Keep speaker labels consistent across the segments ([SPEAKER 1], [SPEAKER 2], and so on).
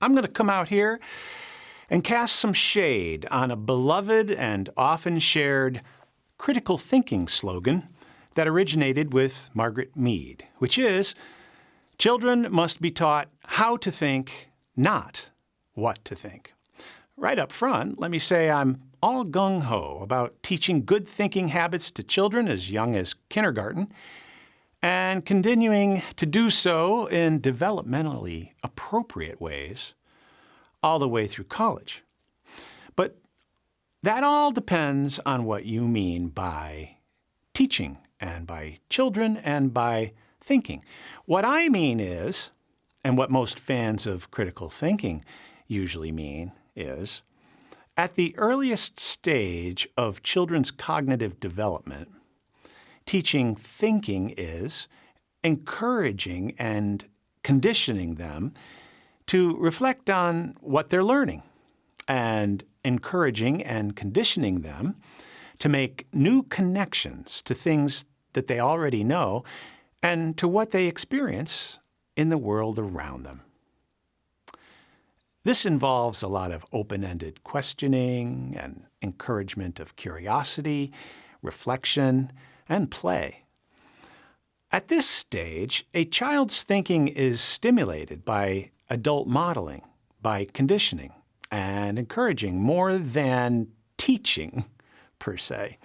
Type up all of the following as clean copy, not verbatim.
[SPEAKER 1] I'm going to come out here and cast some shade on a beloved and often shared critical thinking slogan that originated with Margaret Mead, which is, children must be taught how to think, not what to think. Right up front, let me say I'm all gung-ho about teaching good thinking habits to children as young as kindergarten and continuing to do so in developmentally appropriate ways all the way through college. But that all depends on what you mean by teaching and by children and by thinking. What I mean is, and what most fans of critical thinking usually mean is, at the earliest stage of children's cognitive development, teaching thinking is encouraging and conditioning them to reflect on what they're learning and encouraging and conditioning them to make new connections to things that they already know and to what they experience in the world around them. This involves a lot of open-ended questioning and encouragement of curiosity, reflection, and play. At this stage, a child's thinking is stimulated by adult modeling, by conditioning, and encouraging more than teaching, per se.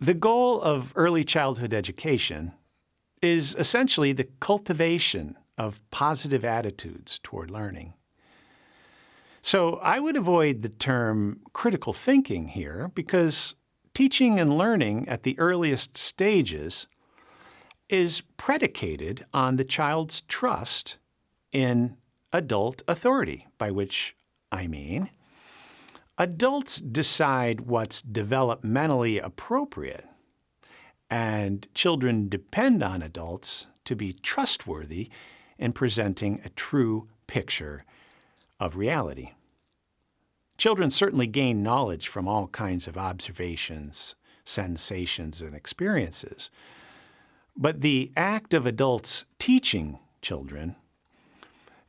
[SPEAKER 1] The goal of early childhood education is essentially the cultivation of positive attitudes toward learning. So I would avoid the term critical thinking here because teaching and learning at the earliest stages is predicated on the child's trust in adult authority, by which I mean adults decide what's developmentally appropriate, and children depend on adults to be trustworthy in presenting a true picture of reality. Children certainly gain knowledge from all kinds of observations, sensations, and experiences. But the act of adults teaching children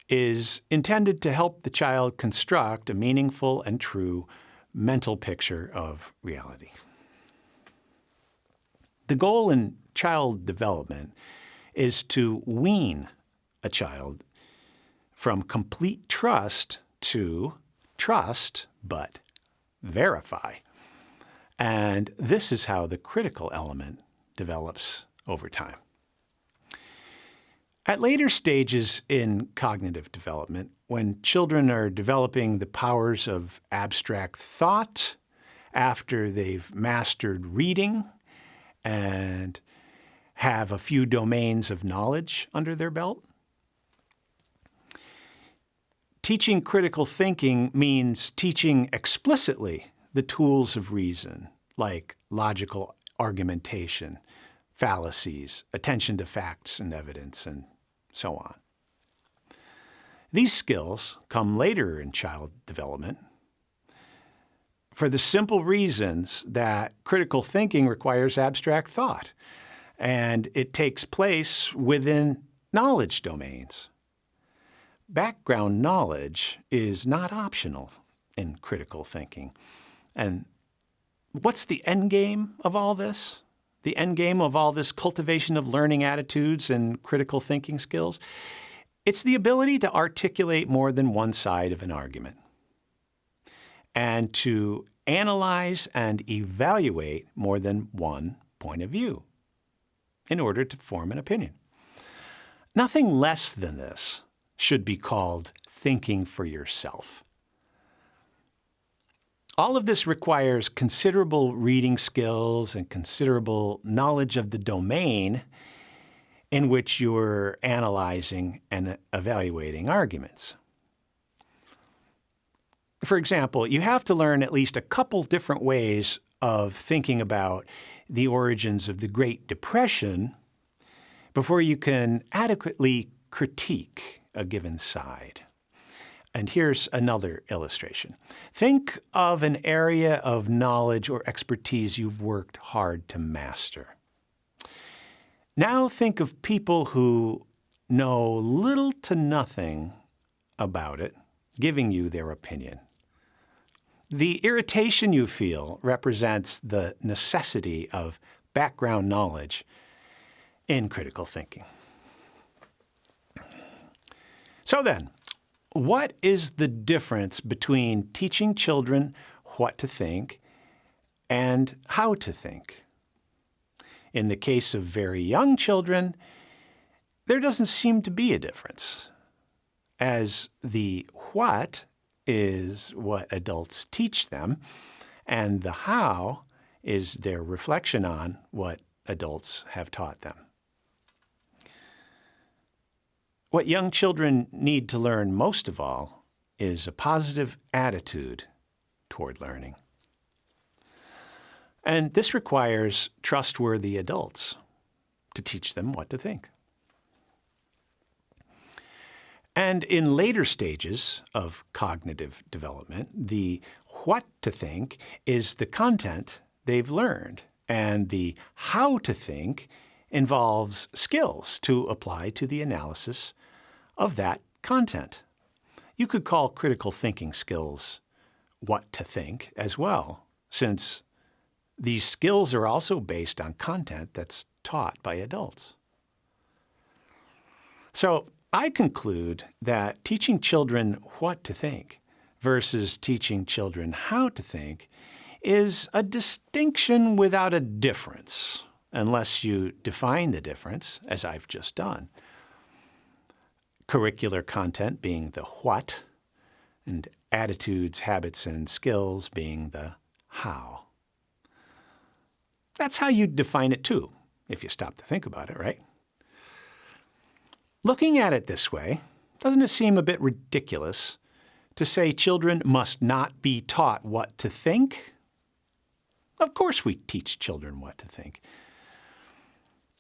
[SPEAKER 1] is intended to help the child construct a meaningful and true mental picture of reality. The goal in child development is to wean a child from complete trust to trust but verify. And this is how the critical element develops over time. At later stages in cognitive development, when children are developing the powers of abstract thought after they've mastered reading and have a few domains of knowledge under their belt, teaching critical thinking means teaching explicitly the tools of reason, like logical argumentation, fallacies, attention to facts and evidence, and so on. These skills come later in child development for the simple reasons that critical thinking requires abstract thought, and it takes place within knowledge domains. Background knowledge is not optional in critical thinking. And what's the end game of all this? The end game of all this cultivation of learning attitudes and critical thinking skills? It's the ability to articulate more than one side of an argument and to analyze and evaluate more than one point of view in order to form an opinion. Nothing less than this should be called thinking for yourself. All of this requires considerable reading skills and considerable knowledge of the domain in which you're analyzing and evaluating arguments. For example, you have to learn at least a couple different ways of thinking about the origins of the Great Depression before you can adequately critique a given side. And here's another illustration. Think of an area of knowledge or expertise you've worked hard to master. Now think of people who know little to nothing about it, giving you their opinion. The irritation you feel represents the necessity of background knowledge in critical thinking. So then, what is the difference between teaching children what to think and how to think? In the case of very young children, there doesn't seem to be a difference, as the what is what adults teach them, and the how is their reflection on what adults have taught them. What young children need to learn most of all is a positive attitude toward learning. And this requires trustworthy adults to teach them what to think. And in later stages of cognitive development, the what to think is the content they've learned, and the how to think involves skills to apply to the analysis of that content. You could call critical thinking skills what to think as well, since these skills are also based on content that's taught by adults. So I conclude that teaching children what to think versus teaching children how to think is a distinction without a difference, unless you define the difference, as I've just done. Curricular content being the what, and attitudes, habits, and skills being the how. That's how you define it too, if you stop to think about it, right? Looking at it this way, doesn't it seem a bit ridiculous to say children must not be taught what to think? Of course we teach children what to think.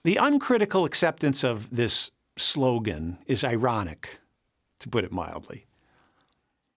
[SPEAKER 1] The uncritical acceptance of this slogan is ironic, to put it mildly.